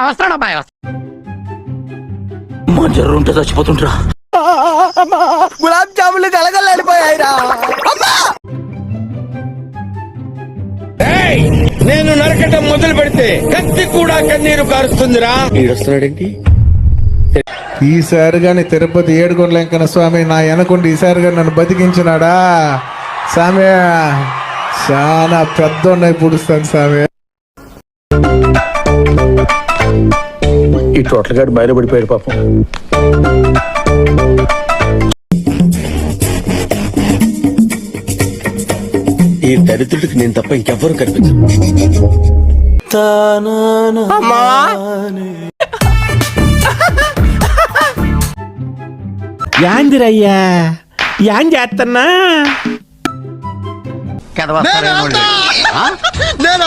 వస్తాడు అబ్బాయి. మా జర్రు ఉంటే చచ్చిపోతుంటరా. గులాబ్ జాములు కలగలాడిపోయాయిరా. నేను నరకటం మొదలు పెడితే కత్తి కూడా కన్నీరు కారుస్తుందిరా. ఈడొస్తున్నాడేంటి? ఈసారి గాని తిరుపతి ఏడుకొండల వెంకన్న స్వామి నా వెనకుండి ఈసారి గాని నన్ను బతికించినాడా స్వామి. చాలా పెద్ద పుడుస్తాను స్వామి. ఈ టోటల్ గాడు బయలుపడిపోయాడు పాపం. ఈ దరిద్రుడికి నేను తప్ప ఇంకెవ్వరూ కనిపించరు. యాందిరయ్యా యాం చేస్తున్నా? కథ వస్తాడేమో. నేను